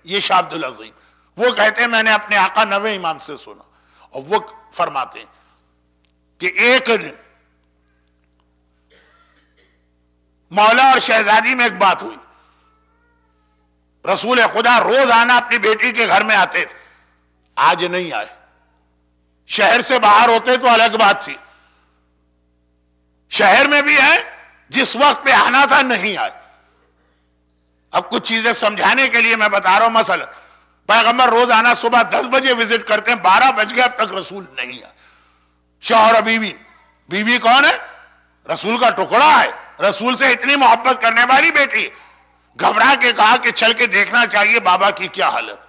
یہ شاہ عبد العظیم وہ کہتے ہیں میں نے اپنے آقا 9 امام سے سنا، اور وہ فرماتے ہیں کہ ایک دن مولا اور شہزادی میں ایک بات ہوئی، رسول خدا روزانہ اپنی بیٹی کے گھر میں آتے تھے، آج نہیں آئے، شہر سے باہر ہوتے تو الگ بات تھی، شہر میں بھی ہیں، جس وقت پہ آنا تھا نہیں آئے۔ اب کچھ چیزیں سمجھانے کے لیے میں بتا رہا ہوں، مثلا پیغمبر روزانہ صبح 10 بجے وزٹ کرتے ہیں، 12 بج گئے اب تک رسول نہیں آئے۔ شوہر اور بیوی کون ہے؟ رسول کا ٹکڑا ہے، رسول سے اتنی محبت کرنے والی بیٹی، گھبرا کے کہا کہ چل کے دیکھنا چاہیے بابا کی کیا حالت،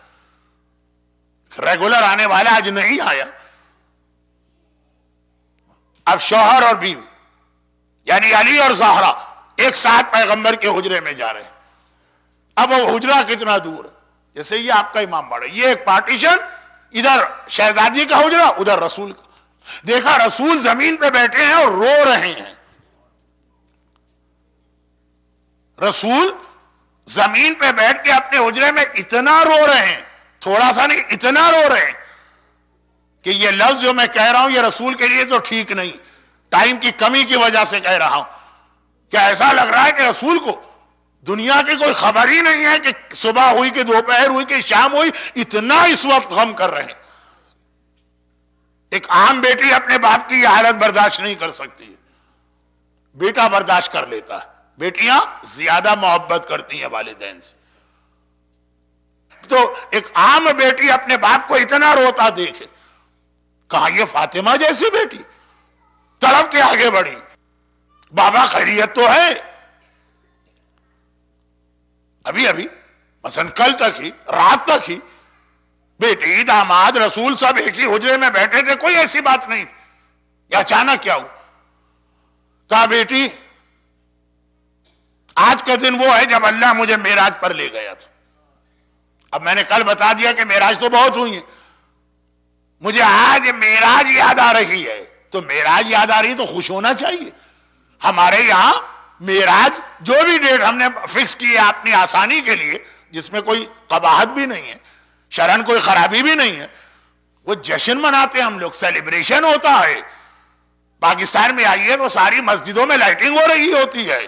ریگولر آنے والا آج نہیں آیا۔ اب شوہر اور بیوی یعنی علی اور زہرا ایک ساتھ پیغمبر کے حجرے میں جا رہے ہیں۔ اب وہ حجرہ کتنا دور ہے، جیسے یہ آپ کا امام باڑہ، یہ ایک پارٹیشن، ادھر شہزادی کا حجرہ ادھر رسول کا۔ دیکھا رسول زمین پہ بیٹھے ہیں اور رو رہے ہیں، رسول زمین پہ بیٹھ کے اپنے حجرے میں اتنا رو رہے ہیں، تھوڑا سا نہیں اتنا رو رہے ہیں کہ یہ لفظ جو میں کہہ رہا ہوں یہ رسول کے لیے تو ٹھیک نہیں، ٹائم کی کمی کی وجہ سے کہہ رہا ہوں۔ کیا ایسا لگ رہا ہے کہ رسول کو دنیا کی کوئی خبر ہی نہیں ہے کہ صبح ہوئی کہ دوپہر ہوئی کہ شام ہوئی، اتنا اس وقت غم کر رہے ہیں۔ ایک عام بیٹی اپنے باپ کی یہ حالت برداشت نہیں کر سکتی ہے، بیٹا برداشت کر لیتا ہے، بیٹیاں زیادہ محبت کرتی ہیں والدین سے۔ تو ایک عام بیٹی اپنے باپ کو اتنا روتا دیکھے، کہا یہ فاطمہ جیسی بیٹی، تڑپ کے آگے بڑھی، بابا خیریت تو ہے؟ ابھی مثلا کل تک ہی، رات تک ہی بیٹی داماد رسول سب ایک ہی حجرے میں بیٹھے تھے، کوئی ایسی بات نہیں، یا اچانک کیا ہوا؟ کہا بیٹی آج کا دن وہ ہے جب اللہ مجھے معراج پر لے گیا تھا۔ اب میں نے کل بتا دیا کہ معراج تو بہت ہوئی ہیں، مجھے آج معراج یاد آ رہی ہے، تو معراج یاد آ رہی ہے تو خوش ہونا چاہیے۔ ہمارے یہاں معراج جو بھی ڈیٹ ہم نے فکس کی ہے اپنی آسانی کے لیے، جس میں کوئی قباحت بھی نہیں ہے، شرعن کوئی خرابی بھی نہیں ہے، وہ جشن مناتے ہیں ہم لوگ، سیلیبریشن ہوتا ہے۔ پاکستان میں آئیے تو ساری مسجدوں میں لائٹنگ ہو رہی ہوتی ہے،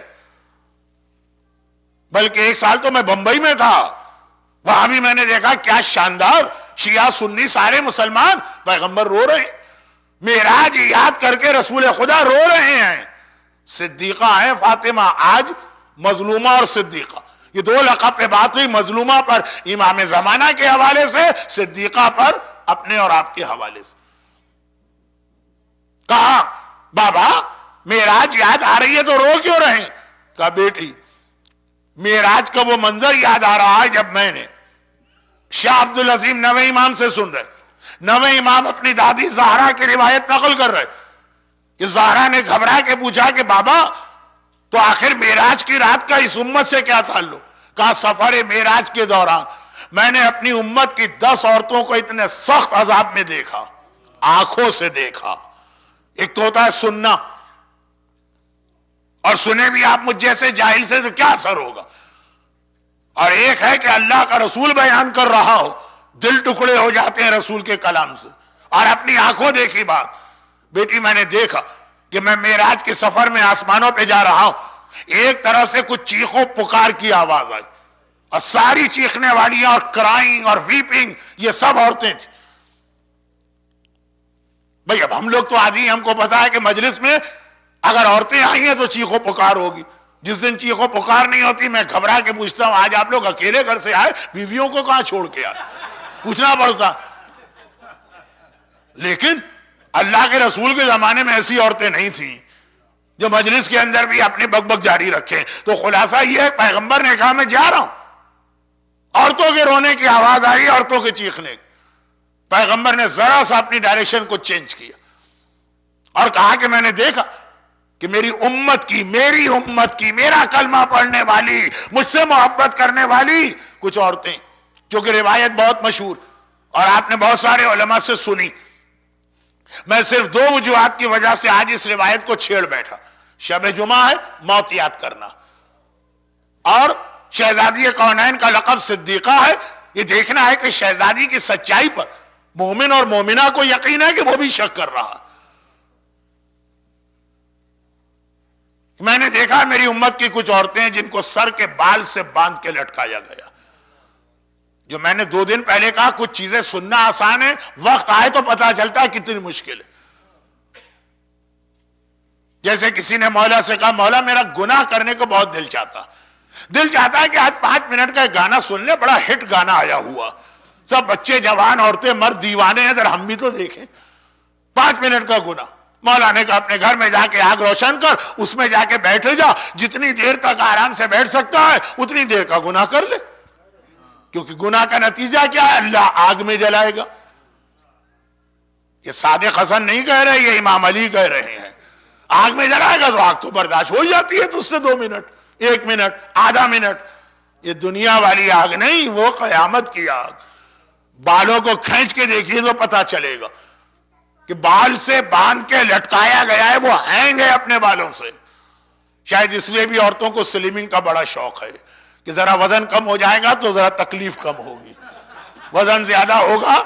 بلکہ ایک سال تو میں بمبئی میں تھا، وہاں بھی میں نے دیکھا کیا شاندار، شیعہ سنی سارے مسلمان، پیغمبر رو رہے ہیں، معراج یاد کر کے رسول خدا رو رہے ہیں۔ صدیقہ ہیں فاطمہ، آج مظلومہ اور صدیقہ، یہ دو لقب پہ بات ہوئی، مظلومہ پر امام زمانہ کے حوالے سے، صدیقہ پر اپنے اور آپ کے حوالے سے۔ کہا بابا معراج یاد آ رہی ہے تو رو کیوں رہے ہیں؟ کہا بیٹی معراج کا وہ منظر یاد آ رہا ہے جب میں نے شاہ عبد العظیم 9 امام سے سن رہے، 9 امام اپنی دادی زہرا کی روایت نقل کر رہے کہ زہرا نے گھبرا کے پوچھا کہ بابا تو آخر معراج کی رات کا اس امت سے کیا تعلق؟ کہا سفر معراج کے دوران میں نے اپنی امت کی 10 عورتوں کو اتنے سخت عذاب میں دیکھا، آنکھوں سے دیکھا۔ ایک تو ہوتا ہے سننا، اور سنے بھی آپ مجھ جیسے جاہل سے تو کیا اثر ہوگا، اور ایک ہے کہ اللہ کا رسول بیان کر رہا ہو، دل ٹکڑے ہو جاتے ہیں رسول کے کلام سے، اور اپنی آنکھوں دیکھی بات۔ بیٹی میں نے دیکھا کہ میں معراج کے سفر میں آسمانوں پہ جا رہا ہوں، ایک طرح سے کچھ چیخوں پکار کی آواز آئی، اور ساری چیخنے والیاں اور کرائنگ اور ویپنگ یہ سب عورتیں تھیں۔ بھئی اب ہم لوگ تو عادی ہیں، ہم کو پتا ہے کہ مجلس میں اگر عورتیں آئی ہیں تو چیخوں پکار ہوگی، جس دن چیخوں پکار نہیں ہوتی میں گھبرا کے پوچھتا ہوں آج آپ لوگ اکیلے گھر سے آئے، بیویوں کو کہاں چھوڑ کے آئے، پوچھنا پڑتا۔ لیکن اللہ کے رسول کے زمانے میں ایسی عورتیں نہیں تھیں جو مجلس کے اندر بھی اپنی بک بک جاری رکھیں۔ تو خلاصہ یہ ہے پیغمبر نے کہا میں جا رہا ہوں، عورتوں کے رونے کی آواز آئی، عورتوں کے چیخنے کی، پیغمبر نے ذرا سا اپنی ڈائریکشن کو چینج کیا اور کہا کہ میں نے دیکھا کہ میری امت کی میرا کلمہ پڑھنے والی، مجھ سے محبت کرنے والی کچھ عورتیں، کیونکہ روایت بہت مشہور اور آپ نے بہت سارے علماء سے سنی، میں صرف 2 وجوہات کی وجہ سے آج اس روایت کو چھیڑ بیٹھا۔ شب جمعہ ہے، موت یاد کرنا، اور شہزادی کونین کا لقب صدیقہ ہے، یہ دیکھنا ہے کہ شہزادی کی سچائی پر مومن اور مومنہ کو یقین ہے کہ وہ بھی شک کر رہا. میں نے دیکھا میری امت کی کچھ عورتیں جن کو سر کے بال سے باندھ کے لٹکایا گیا. جو میں نے 2 دن پہلے کہا کچھ چیزیں سننا آسان ہے, وقت آئے تو پتا چلتا ہے کتنی مشکل ہے. جیسے کسی نے مولا سے کہا مولا میرا گناہ کرنے کو بہت دل چاہتا ہے کہ آج 5 منٹ کا ایک گانا سن لے, بڑا ہٹ گانا آیا ہوا, سب بچے جوان عورتیں مرد دیوانے ہیں, ذرا ہم بھی تو دیکھیں. 5 منٹ کا گناہ. مولا نے کہا اپنے گھر میں جا کے آگ روشن کر, اس میں جا کے بیٹھ جا, جتنی دیر تک آرام سے بیٹھ سکتا ہے اتنی دیر کا گناہ کر لے, کیونکہ گناہ کا نتیجہ کیا ہے, اللہ آگ میں جلائے گا. یہ صادق حسن نہیں کہہ رہے, یہ امام علی کہہ رہے ہیں. آگ میں جلائے گا تو آگ تو برداشت ہو جاتی ہے, تو اس سے 2 منٹ, 1 منٹ, آدھا منٹ. یہ دنیا والی آگ نہیں, وہ قیامت کی آگ. بالوں کو کھینچ کے دیکھیے تو پتا چلے گا کہ بال سے باندھ کے لٹکایا گیا ہے, وہ ہینگ ہے اپنے بالوں سے. شاید اس لیے بھی عورتوں کو سلمنگ کا بڑا شوق ہے کہ ذرا وزن کم ہو جائے گا تو ذرا تکلیف کم ہوگی, وزن زیادہ ہوگا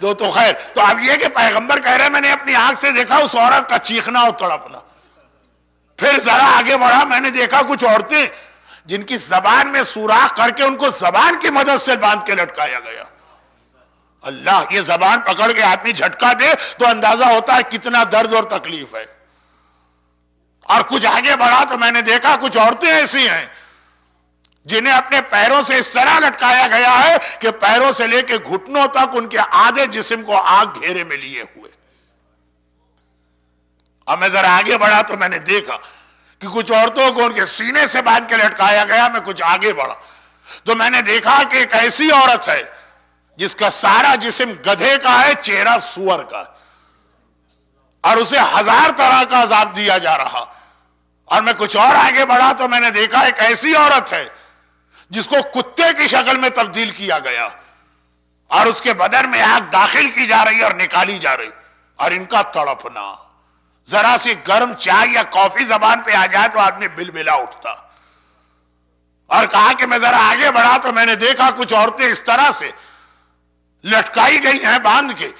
تو خیر. تو اب یہ کہ پیغمبر کہہ رہے میں نے اپنی آنکھ سے دیکھا اس عورت کا چیخنا اور تڑپنا. پھر ذرا آگے بڑھا, میں نے دیکھا کچھ عورتیں جن کی زبان میں سوراخ کر کے ان کو زبان کی مدد سے باندھ کے لٹکایا گیا. اللہ, یہ زبان پکڑ کے آدمی جھٹکا دے تو اندازہ ہوتا ہے کتنا درد اور تکلیف ہے. اور کچھ آگے بڑھا تو میں نے دیکھا کچھ عورتیں ایسی ہیں جنہیں اپنے پیروں سے اس طرح لٹکایا گیا ہے کہ پیروں سے لے کے گھٹنوں تک ان کے آدھے جسم کو آگ گھیرے میں لیے ہوئے. اب میں ذرا آگے بڑھا تو میں نے دیکھا کہ کچھ عورتوں کو ان کے سینے سے باندھ کے لٹکایا گیا. میں کچھ آگے بڑھا تو میں نے دیکھا کہ ایک ایسی عورت ہے جس کا سارا جسم گدھے کا ہے, چہرہ سور کا, اور اسے 1000 طرح کا عذاب دیا جا رہا. اور میں کچھ اور آگے بڑھا تو میں نے دیکھا ایک ایسی عورت ہے جس کو کتے کی شکل میں تبدیل کیا گیا, اور اس کے بدن میں آگ داخل کی جا رہی اور نکالی جا رہی. اور ان کا تڑپنا, ذرا سی گرم چائے یا کافی زبان پہ آ جائے تو آدمی بلبلا اٹھتا. اور کہا کہ میں ذرا آگے بڑھا تو میں نے دیکھا کچھ عورتیں اس طرح سے لٹکائی گئی ہیں باندھ کے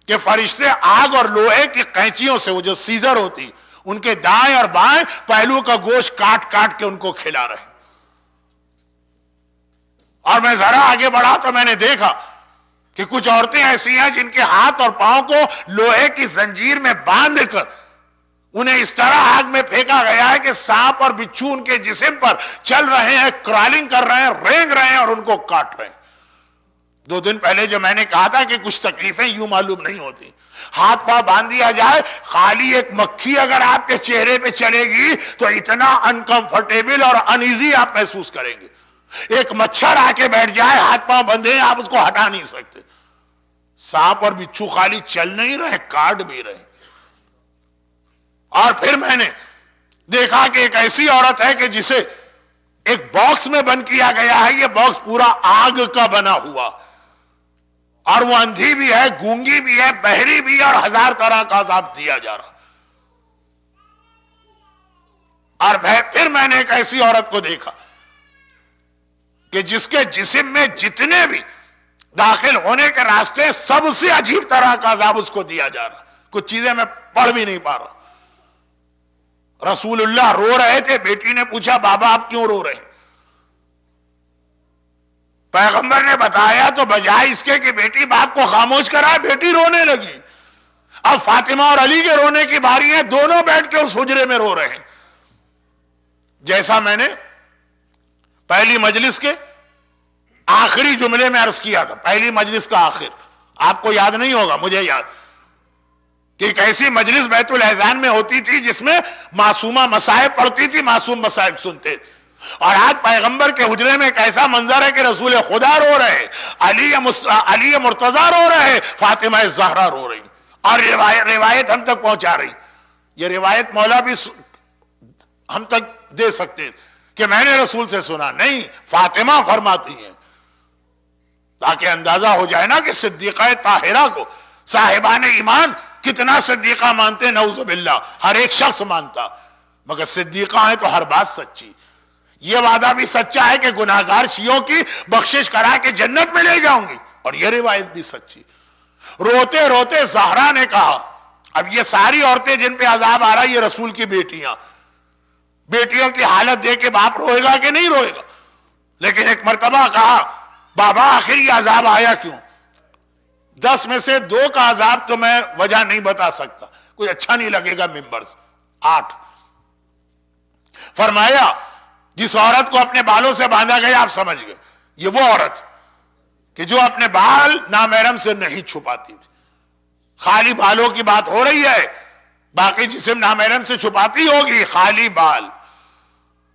کہ فرشتے آگ اور لوہے کی قینچیوں سے, وہ جو سیزر ہوتی, ان کے دائیں اور بائیں پہلو کا گوشت کاٹ کاٹ کے ان کو کھلا رہے. اور میں ذرا آگے بڑھا تو میں نے دیکھا کہ کچھ عورتیں ایسی ہیں جن کے ہاتھ اور پاؤں کو لوہے کی زنجیر میں باندھ کر انہیں اس طرح آگ میں پھینکا گیا ہے کہ سانپ اور بچھو ان کے جسم پر چل رہے ہیں, کرالنگ کر رہے ہیں, رینگ رہے ہیں اور ان کو کاٹ رہے ہیں. 2 دن پہلے جو میں نے کہا تھا کہ کچھ تکلیفیں یوں معلوم نہیں ہوتی, ہاتھ پاؤں باندھ دیا جائے, خالی ایک مکھی اگر آپ کے چہرے پہ چلے گی تو اتنا انکمفرٹیبل اور انیزی آپ محسوس کریں گے. ایک مچھر آ کے بیٹھ جائے, ہاتھ پاؤں بندھے, آپ اس کو ہٹا نہیں سکتے. سانپ اور بچھو خالی چل نہیں رہے, کاٹ بھی رہے. اور پھر میں نے دیکھا کہ ایک ایسی عورت ہے کہ جسے ایک باکس میں بند کیا گیا ہے. یہ باکس پورا آگ کا بنا ہوا, اور وہ اندھی بھی ہے, گونگی بھی ہے, بہری بھی ہے, اور 1000 طرح کا عذاب دیا جا رہا. اور پھر میں نے ایک ایسی عورت کو دیکھا کہ جس کے جسم میں جتنے بھی داخل ہونے کے راستے, سب سے عجیب طرح کا عذاب اس کو دیا جا رہا. کچھ چیزیں میں پڑھ بھی نہیں پا رہا. رسول اللہ رو رہے تھے, بیٹی نے پوچھا بابا آپ کیوں رو رہے ہیں؟ پیغمبر نے بتایا تو بجائے اس کے کہ بیٹی باپ کو خاموش کرائے, بیٹی رونے لگی. اب فاطمہ اور علی کے رونے کی باری ہے, دونوں بیٹھ کے اس حجرے میں رو رہے ہیں. جیسا میں نے پہلی مجلس کے آخری جملے میں عرض کیا تھا, پہلی مجلس کا آخر, آپ کو یاد نہیں ہوگا, مجھے یاد, کہ ایک ایسی مجلس بیت الاذان میں ہوتی تھی جس میں معصومہ مصائب پڑھتی تھی, معصوم مصائب سنتے. اور آج پیغمبر کے حجرے میں ایک ایسا منظر ہے کہ رسول خدا رو رہے, علی مرتضی رو رہے, فاطمہ زہرا رو رہی, اور روایت ہم تک پہنچا رہی. یہ روایت مولا بھی ہم تک دے سکتے کہ میں نے رسول سے سنا, نہیں, فاطمہ فرماتی ہیں, تاکہ اندازہ ہو جائے نا کہ صدیقہ طاہرہ کو صاحبان ایمان کتنا صدیقہ مانتے. نعوذ باللہ, ہر ایک شخص مانتا, مگر صدیقہ ہیں تو ہر بات سچی. یہ وعدہ بھی سچا ہے کہ گناہگار شیعوں کی بخشش کرا کے جنت میں لے جاؤں گی، اور یہ روایت بھی سچی۔ روتے روتے زہرا نے کہا، اب یہ ساری عورتیں جن پہ عذاب آ رہا ہے یہ رسول کی بیٹیاں، بیٹیوں کی حالت دیکھ کے باپ روئے گا کہ نہیں روئے گا؟ لیکن ایک مرتبہ کہا، بابا آخر یہ عذاب آیا کیوں؟ 10 میں سے 2 کا عذاب تو میں وجہ نہیں بتا سکتا، کوئی اچھا نہیں لگے گا ممبر سے۔ 8 فرمایا جس عورت کو اپنے بالوں سے باندھا گیا، آپ سمجھ گئے یہ وہ عورت کہ جو اپنے بال نامحرم سے نہیں چھپاتی تھی۔ خالی بالوں کی بات ہو رہی ہے، باقی جسم نامحرم سے چھپاتی ہوگی، خالی بال۔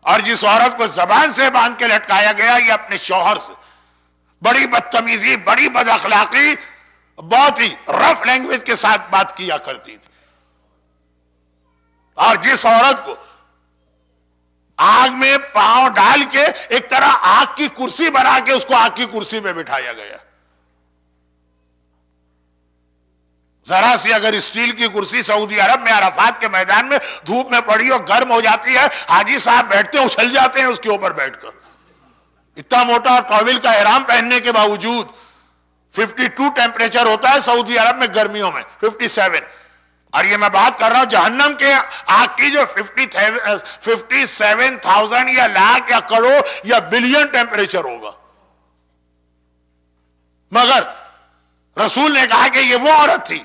اور جس عورت کو زبان سے باندھ کے لٹکایا گیا، یہ اپنے شوہر سے بڑی بدتمیزی، بڑی بد اخلاقی، بہت ہی رف لینگویج کے ساتھ بات کیا کرتی تھی۔ اور جس عورت کو آگ میں پاؤں ڈال کے ایک طرح آگ کی کرسی بنا کے اس کو آگ کی کرسی پہ بٹھایا گیا۔ ذرا سی اگر اسٹیل کی کرسی سعودی عرب میں عرفات کے میدان میں دھوپ میں پڑی اور گرم ہو جاتی ہے، حاجی صاحب بیٹھتے ہیں اچھل جاتے ہیں اس کے اوپر بیٹھ کر۔ اتنا موٹا اور طویل کا احرام پہننے کے باوجود 52 ٹیمپریچر ہوتا ہے سعودی عرب میں گرمیوں میں، 57۔ اور یہ میں بات کر رہا ہوں جہنم کے آگ کی جو 57,000 یا لاکھ یا کروڑ یا بلین ٹیمپریچر ہوگا۔ مگر رسول نے کہا کہ یہ وہ عورت تھی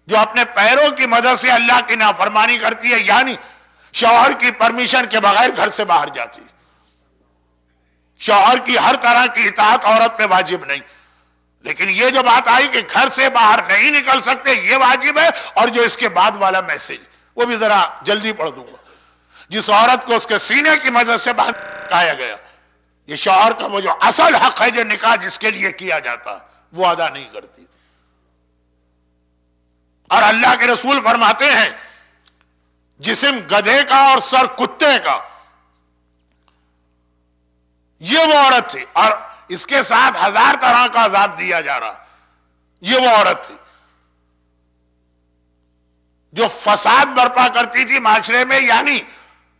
جو اپنے پیروں کی مدد سے اللہ کی نافرمانی کرتی ہے، یعنی شوہر کی پرمیشن کے بغیر گھر سے باہر جاتی۔ شوہر کی ہر طرح کی اطاعت عورت پہ واجب نہیں، لیکن یہ جو بات آئی کہ گھر سے باہر نہیں نکل سکتے یہ واجب ہے، اور جو اس کے بعد والا میسج وہ بھی ذرا جلدی پڑھ دوں گا۔ جس عورت کو اس کے سینے کی مدد سے باہر کہا گیا، یہ شوہر کا وہ جو اصل حق ہے جو نکاح جس کے لیے کیا جاتا ہے وہ ادا نہیں کرتی۔ اور اللہ کے رسول فرماتے ہیں جسم گدھے کا اور سر کتے کا، یہ وہ عورت تھی، اور اس کے ساتھ 1000 طرح کا عذاب دیا جا رہا، یہ وہ عورت تھی جو فساد برپا کرتی تھی معاشرے میں، یعنی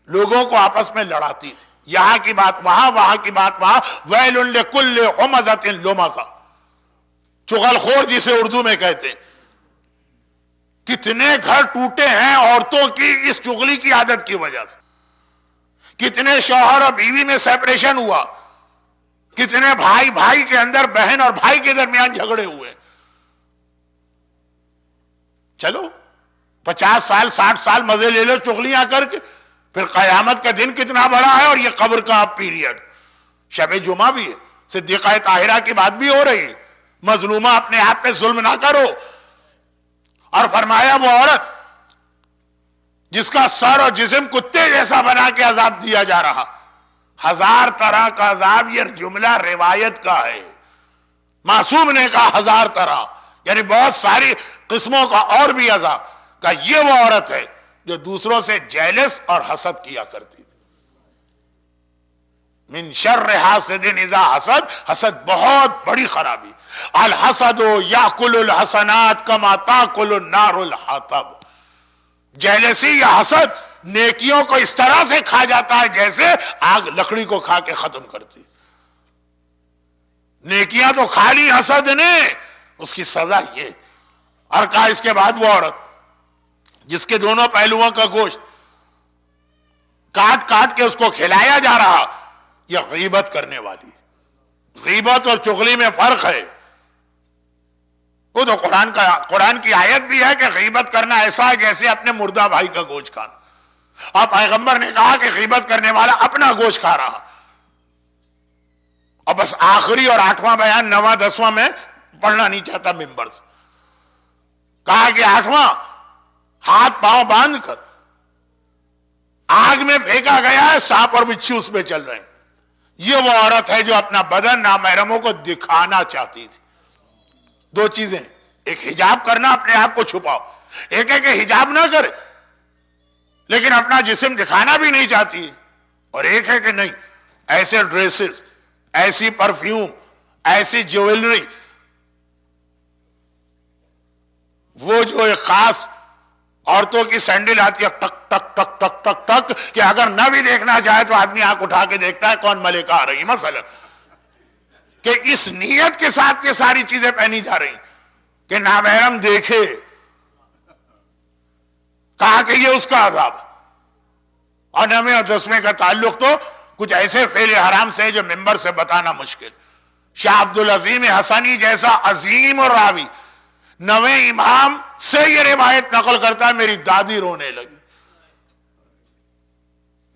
لوگوں کو آپس میں لڑاتی تھی، یہاں کی بات وہاں، وہاں کی بات وہاں۔ ویل لکل ہمزۃ لمزہ، چغل خور جسے اردو میں کہتے ہیں۔ کتنے گھر ٹوٹے ہیں عورتوں کی اس چغلی کی عادت کی وجہ سے، کتنے شوہر اور بیوی میں سیپریشن ہوا، کتنے بھائی بھائی کے اندر، بہن اور بھائی کے درمیان جھگڑے ہوئے۔ چلو 50 سال 60 سال مزے لے لو چغلیاں کر کے، پھر قیامت کا دن کتنا بڑا ہے، اور یہ قبر کا پیریڈ۔ شب جمعہ بھی ہے، صدیقہ طاہرہ کی بات بھی ہو رہی ہے، مظلومہ اپنے آپ پہ ظلم نہ کرو۔ اور فرمایا وہ عورت جس کا سر اور جسم کتے جیسا بنا کے عذاب دیا جا رہا، 1000 طرح کا عذاب، یہ جملہ روایت کا ہے، معصوم نے کہا 1000 طرح، یعنی بہت ساری قسموں کا اور بھی عذاب کا۔ یہ وہ عورت ہے جو دوسروں سے جیلس اور حسد کیا کرتی۔ من شر حاسد اذا حسد، حسد بہت بڑی خرابی۔ الحسد یاکل الحسنات کما تاکل النار الحطب، جیلسی یا حسد نیکیوں کو اس طرح سے کھا جاتا ہے جیسے آگ لکڑی کو کھا کے ختم کرتی۔ نیکیاں تو کھا لی حسد نے، اس کی سزا یہ۔ اور کہا اس کے بعد وہ عورت جس کے دونوں پہلوؤں کا گوشت کاٹ کاٹ کے اس کو کھلایا جا رہا، یہ غیبت کرنے والی۔ غیبت اور چغلی میں فرق ہے۔ وہ تو قرآن کی آیت بھی ہے کہ غیبت کرنا ایسا ہے جیسے اپنے مردہ بھائی کا گوشت کھانا، اور پیغمبر نے کہا کہ غیبت کرنے والا اپنا گوشت کھا رہا۔ اور بس آخری اور 8واں بیان 9واں 10واں میں پڑھنا نہیں چاہتا ممبر سے، کہا کہ 8واں ہاتھ پاؤں باندھ کر آگ میں پھینکا گیا ہے، سانپ اور بچھی اس میں چل رہے ہیں۔ یہ وہ عورت ہے جو اپنا بدن نامحرموں کو دکھانا چاہتی تھی۔ 2 چیزیں، ایک حجاب کرنا، اپنے آپ کو چھپاؤ، ایک ہے کہ حجاب نہ کرے لیکن اپنا جسم دکھانا بھی نہیں چاہتی، اور ایک ہے کہ نہیں، ایسے ڈریسز، ایسی پرفیوم، ایسی جیولری، وہ جو ایک خاص عورتوں کی سینڈل آتی ہے ٹک ٹک ٹک ٹک ٹک ٹک کہ اگر نہ بھی دیکھنا چاہے تو آدمی آنکھ اٹھا کے دیکھتا ہے کون ملکہ آ رہی مثلا، کہ اس نیت کے ساتھ یہ ساری چیزیں پہنی جا رہی کہ نامحرم دیکھے، کہا کہ یہ اس کا عذاب، اور 9ویں اور 10ویں کا تعلق تو کچھ ایسے فعل حرام سے جو ممبر سے بتانا مشکل۔ شاہ عبدالعظیم حسنی جیسا عظیم اور راوی 9ویں امام سے یہ روایت نقل کرتا ہے، میری دادی رونے لگی،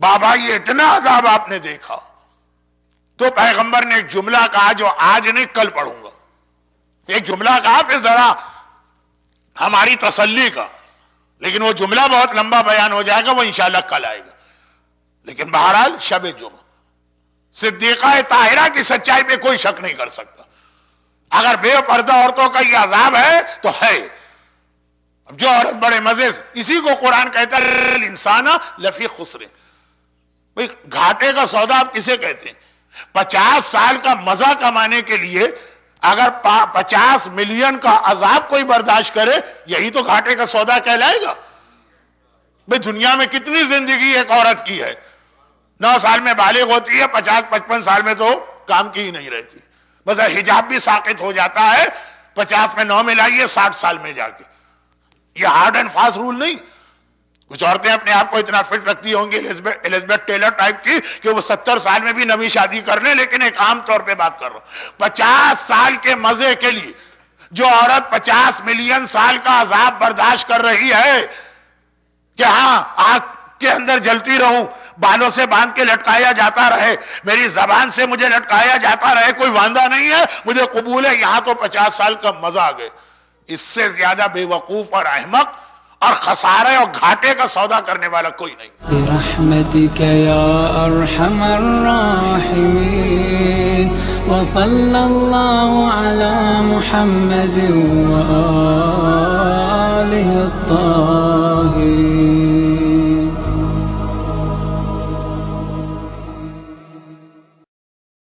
بابا یہ اتنا عذاب آپ نے دیکھا؟ تو پیغمبر نے ایک جملہ کہا جو آج نہیں کل پڑھوں گا، ایک جملہ کہا پھر ذرا ہماری تسلی کا، لیکن وہ جملہ بہت لمبا بیان ہو جائے گا، وہ انشاءاللہ کل آئے گا۔ لیکن بہرحال شب جمعہ صدیقہ طاہرہ کی سچائی پہ کوئی شک نہیں کر سکتا، اگر بے پردہ عورتوں کا یہ عذاب ہے تو ہے۔ اب جو عورت بڑے مزے سے، اسی کو قرآن کہتا ہے الانسان لفی خسر، بھئی گھاٹے کا سودا آپ کسے کہتے ہیں؟ 50 سال کا مزہ کمانے کے لیے اگر 50 ملین کا عذاب کوئی برداشت کرے، یہی تو گھاٹے کا سودا کہلائے گا۔ بھئی دنیا میں کتنی زندگی ایک عورت کی ہے، 9 سال میں بالغ ہوتی ہے، 50-55 سال میں تو کام کی ہی نہیں رہتی، بس حجاب بھی ساقط ہو جاتا ہے، 50 میں 9 ملائیے 60 سال میں جا کے۔ یہ ہارڈ اینڈ فاسٹ رول نہیں۔ کچھ عورتیں اپنے آپ کو اتنا فٹ رکھتی ہوں گی ایلزبتھ ٹیلر ٹائپ کی کہ وہ 70 سال میں بھی نویں شادی کر لیں، لیکن ایک عام طور پہ بات کر رہا ہوں، 50 سال کے مزے کے لیے جو عورت 50 ملین سال کا عذاب برداشت کر رہی ہے کہ ہاں آگ کے اندر جلتی رہوں، بالوں سے باندھ کے لٹکایا جاتا رہے، میری زبان سے مجھے لٹکایا جاتا رہے، کوئی واندہ نہیں ہے، مجھے قبول ہے، یہاں تو 50 سال کا مزہ آ گئے۔ اس سے زیادہ بے وقوف اور احمق اور خسارے اور گھاٹے کا سودا کرنے والا کوئی نہیں۔ برحمتک یا ارحم الراحمین وصلی اللہ علی محمد و